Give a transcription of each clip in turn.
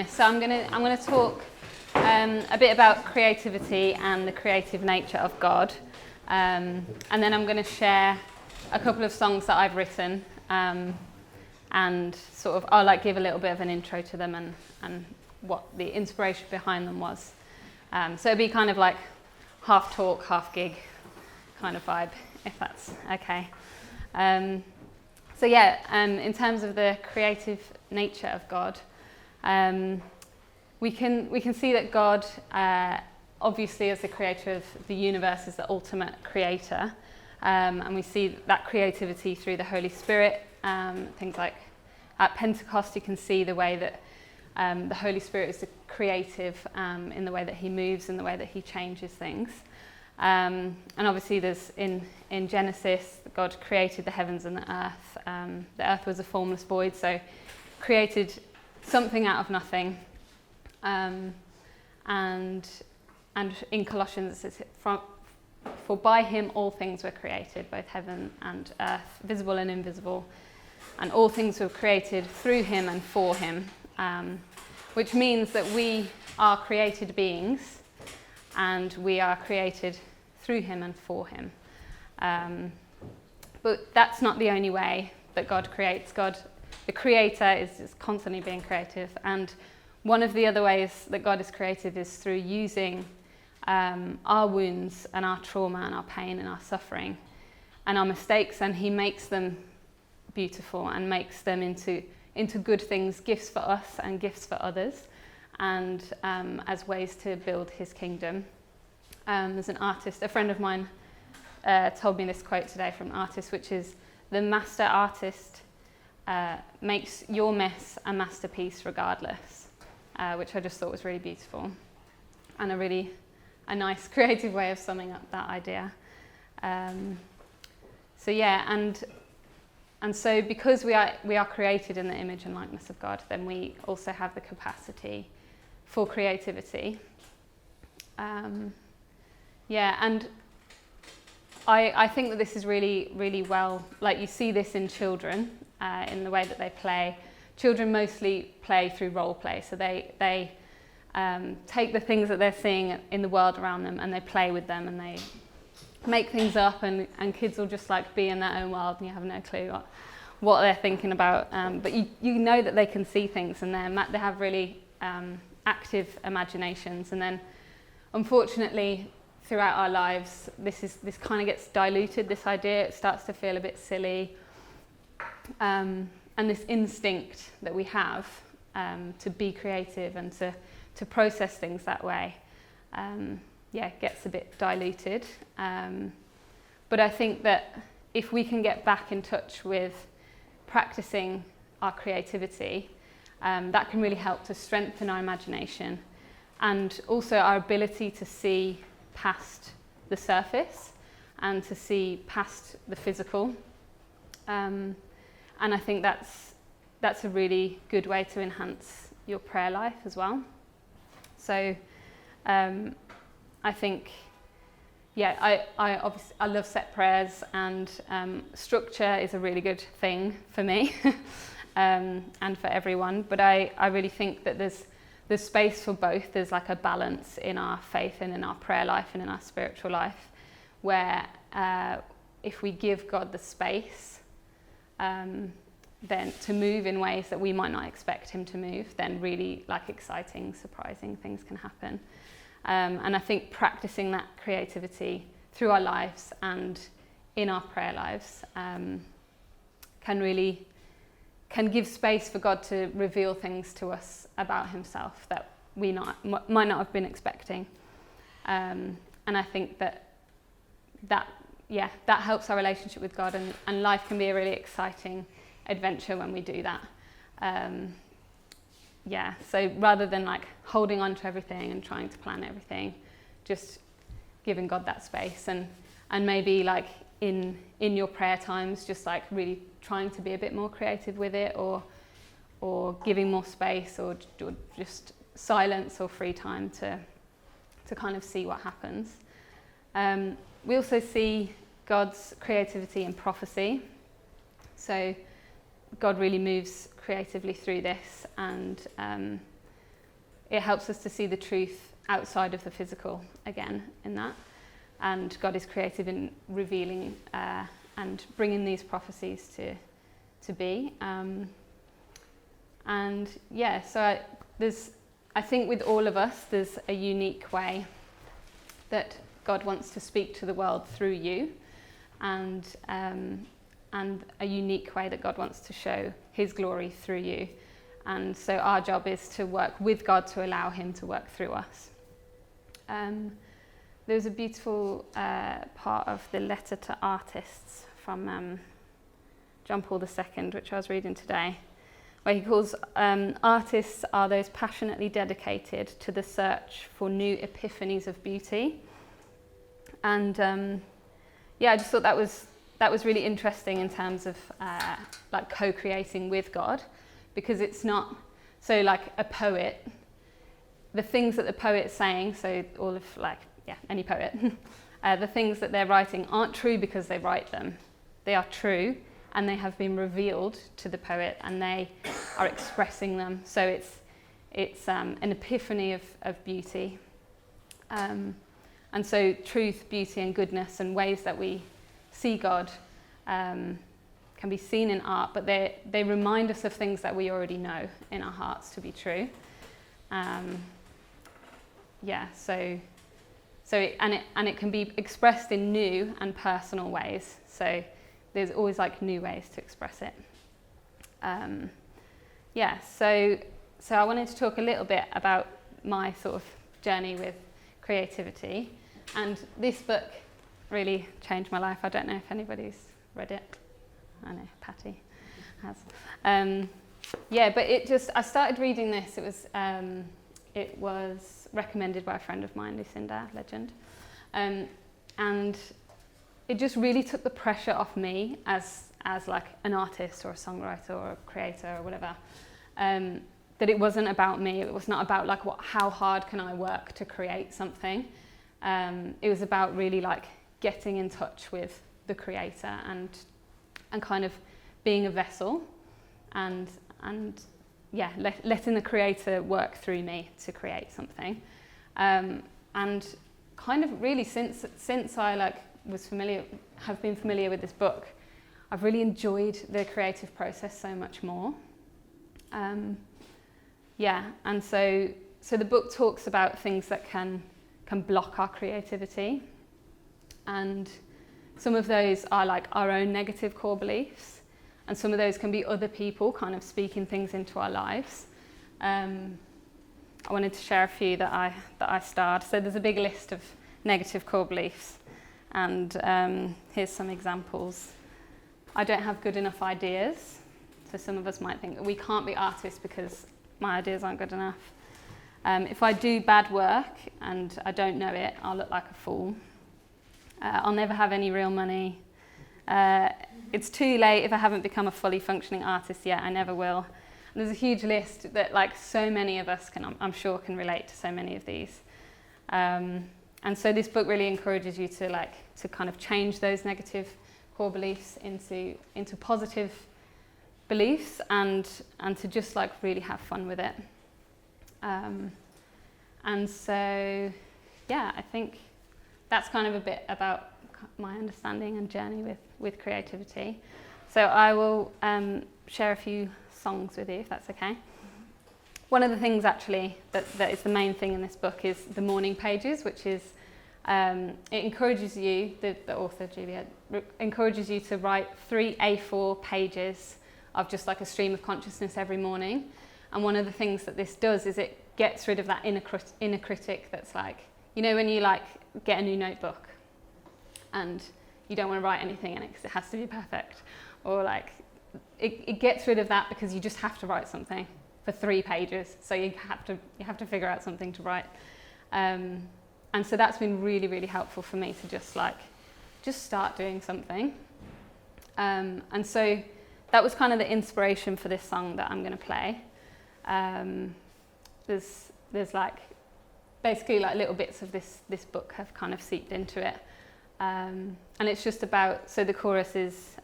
this. So I'm gonna talk a bit about creativity and the creative nature of God, and then I'm going to share a couple of songs that I've written, and sort of I'll give a little bit of an intro to them and what the inspiration behind them was. So it'll be kind of like half talk, half gig kind of vibe, if that's okay. In terms of the creative nature of God, we can see that God, obviously as the creator of the universe, is the ultimate creator, and we see that creativity through the Holy Spirit. Things like at Pentecost, you can see the way that the Holy Spirit is creative in the way that he moves and the way that he changes things. And obviously there's in Genesis, God created the heavens and the earth. The earth was a formless void, so created something out of nothing. And in Colossians it says, for by him all things were created, both heaven and earth, visible and invisible, and all things were created through him and for him, which means that we are created beings, and we are created through him and for him. But that's not the only way that God creates. God, the creator, is constantly being creative, and one of the other ways that God is creative is through using our wounds and our trauma and our pain and our suffering and our mistakes, and he makes them beautiful and makes them into good things, gifts for us and gifts for others, and as ways to build his kingdom. There's an artist, a friend of mine told me this quote today from an artist, which is, the master artist makes your mess a masterpiece regardless, which I just thought was really beautiful and a nice creative way of summing up that idea. So because we are created in the image and likeness of God, then we also have the capacity for creativity. And I think that this is really, really well, you see this in children, in the way that they play. Children mostly play through role play, so they take the things that they're seeing in the world around them and they play with them and they make things up, and kids will just be in their own world and you have no clue what they're thinking about. But you know that they can see things, and they have really active imaginations. And then, unfortunately, throughout our lives, this kind of gets diluted. This idea, it starts to feel a bit silly, and this instinct that we have to be creative and to process things that way, gets a bit diluted. But I think that if we can get back in touch with practicing our creativity, that can really help to strengthen our imagination and also our ability to see past the surface and to see past the physical. And I think that's a really good way to enhance your prayer life as well. So I think, I love set prayers, and structure is a really good thing for me and for everyone. But I really think that there's space for both. There's a balance in our faith and in our prayer life and in our spiritual life, where if we give God the space then to move in ways that we might not expect him to move, then really exciting, surprising things can happen. And I think practicing that creativity through our lives and in our prayer lives can give space for God to reveal things to us about himself that we might not have been expecting. And I think that helps our relationship with God, and life can be a really exciting adventure when we do that. So rather than holding on to everything and trying to plan everything, just giving God that space, and maybe in your prayer times, just really trying to be a bit more creative with it, or giving more space, or just silence or free time to kind of see what happens. We also see God's creativity in prophecy. So God really moves creatively through this, and it helps us to see the truth outside of the physical again in that. And God is creative in revealing and bringing these prophecies to be. And yeah, so I think with all of us, there's a unique way that God wants to speak to the world through you, and a unique way that God wants to show his glory through you. And so our job is to work with God to allow him to work through us. There's a beautiful part of the letter to artists from John Paul II, which I was reading today, where he calls artists are those passionately dedicated to the search for new epiphanies of beauty. And I just thought that was really interesting in terms of like co-creating with God, because it's not so like a poet. The things that the poet's saying, so all of any poet, the things that they're writing aren't true because they write them. They are true, and they have been revealed to the poet, and they are expressing them. So it's an epiphany of beauty. And so truth, beauty and goodness and ways that we see God can be seen in art, but they remind us of things that we already know in our hearts to be true. It can be expressed in new and personal ways. So there's always like new ways to express it. So I wanted to talk a little bit about my sort of journey with creativity. And this book really changed my life. I don't know if anybody's read it. I know Patty has. But I started reading this. It was recommended by a friend of mine, Lucinda, legend. And it just really took the pressure off me as like an artist or a songwriter or a creator or whatever. That it wasn't about me. It was not about like how hard can I work to create something. It was about really like getting in touch with the creator and kind of being a vessel and letting the creator work through me to create something. And kind of really since I have been familiar with this book, I've really enjoyed the creative process so much more. And so the book talks about things that can block our creativity, and some of those are like our own negative core beliefs, and some of those can be other people kind of speaking things into our lives. I wanted to share a few that I starred. So there's a big list of negative core beliefs, and here's some examples. I don't have good enough ideas. So some of us might think that we can't be artists because my ideas aren't good enough. If I do bad work and I don't know it, I'll look like a fool. I'll never have any real money. It's too late if I haven't become a fully functioning artist yet. I never will. And there's a huge list that like so many of us I'm sure can relate to so many of these. And so this book really encourages you to kind of change those negative core beliefs into positive beliefs and to just like really have fun with it. And so, I think that's kind of a bit about my understanding and journey with creativity. So I will share a few songs with you, if that's okay. One of the things actually that is the main thing in this book is the morning pages, which is it encourages you, the author Juliet, encourages you to write 3 A4 pages of just like a stream of consciousness every morning. And one of the things that this does is it gets rid of that inner critic that's like, when you like get a new notebook and you don't want to write anything in it because it has to be perfect, or like it gets rid of that because you just have to write something for 3 pages, so you have to figure out something to write. And so that's been really, really helpful for me to just start doing something. And so that was kind of the inspiration for this song that I'm going to play. There's like basically like little bits of this book have kind of seeped into it, and it's just about, so the chorus is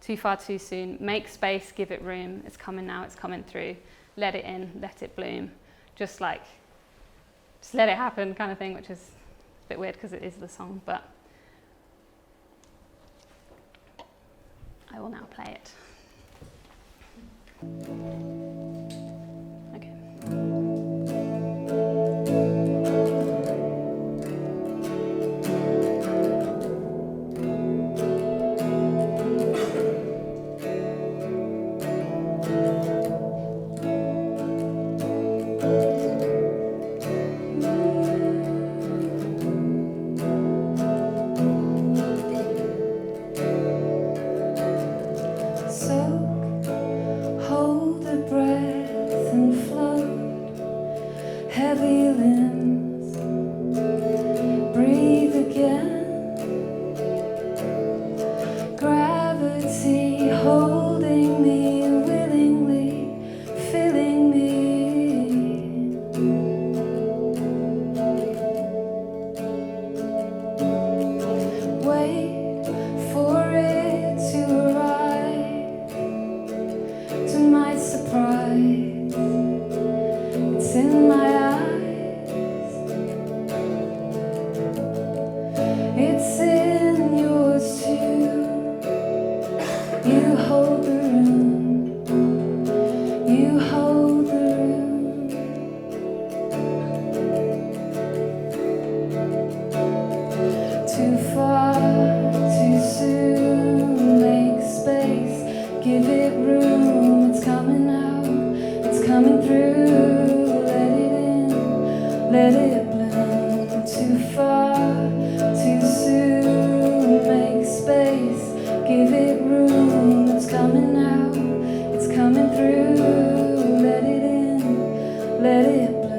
too far too soon, make space, give it room, it's coming now, it's coming through, let it in, let it bloom, just let it happen kind of thing, which is a bit weird because it is the song, but I will now play it. Okay. Hold a breath and float, heavy limbs, breathe again. Gravity holding me willingly, filling me. Wait for it to arrive. To my surprise, it's in my eyes. It's in yours too. You hold the room. You hold the room. Too far, too soon. Make space. Give it room. It's coming out. It's coming through. Let it in. Let it bloom. Too far, too soon. Make space. Give it room. It's coming out. It's coming through. Let it in. Let it bloom.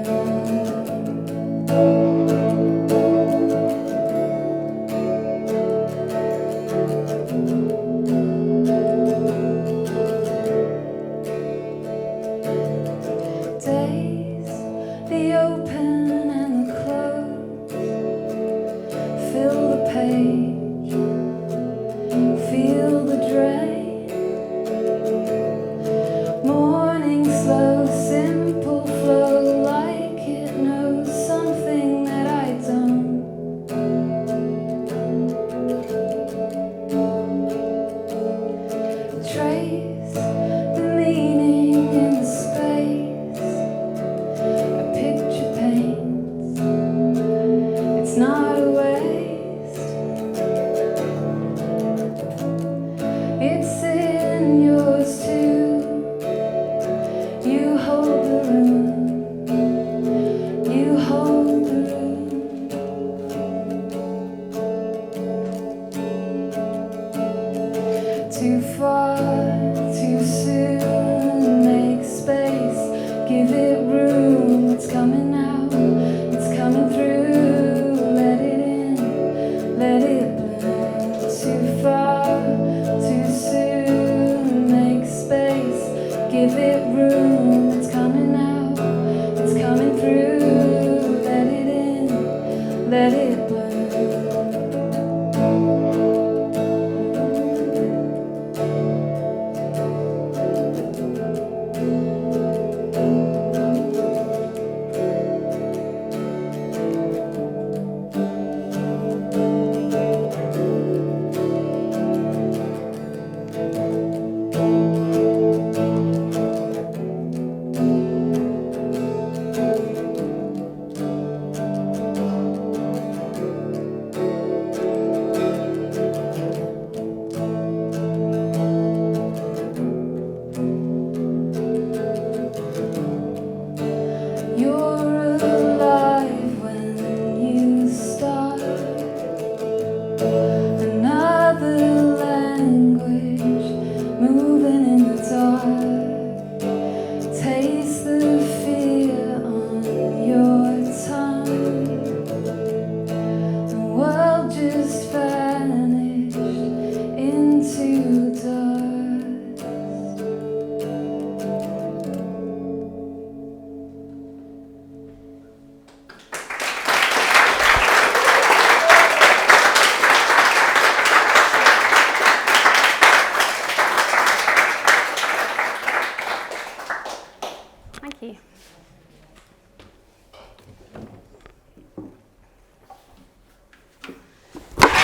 Days, the open and the close, fill the page, feel the drain. Morning slow, simple flow, like it knows something that I don't. Trace the meaning in the space. A picture paints. It's not a waste. It's in yours too. You hold the room. You hold the room. Too far, too soon. Make space. Give it room. It's coming out. It's coming through. Let it in. Let it bloom. Too far, too soon. Make space. Give it room. It's coming out. It's coming through. Let it in. Let it bloom.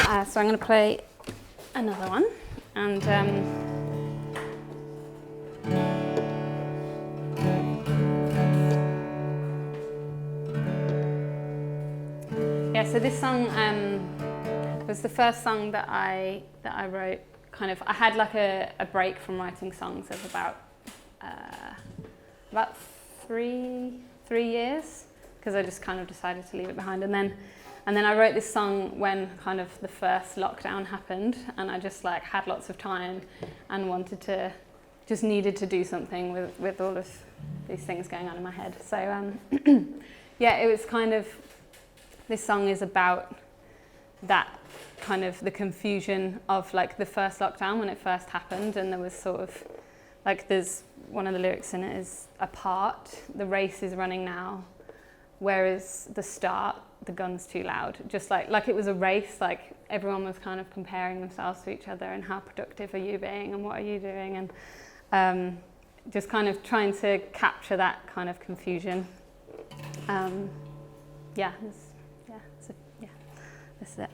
So I'm going to play another one, and yeah. So this song was the first song that I wrote. Kind of, I had like a break from writing songs of about 3 years, because I just kind of decided to leave it behind, and then I wrote this song when kind of the first lockdown happened, and I just like had lots of time and needed to do something with all of these things going on in my head. So yeah, it was kind of, this song is about that kind of the confusion of like the first lockdown when it first happened, and there was sort of like, there's one of the lyrics in it is, apart, the race is running now, where is the start, the gun's too loud. Just like it was a race, like everyone was kind of comparing themselves to each other, and how productive are you being and what are you doing, and just kind of trying to capture that kind of confusion. Yeah, this is it.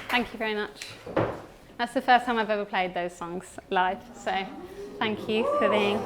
Thank you very much. That's the first time I've ever played those songs live, so thank you for being.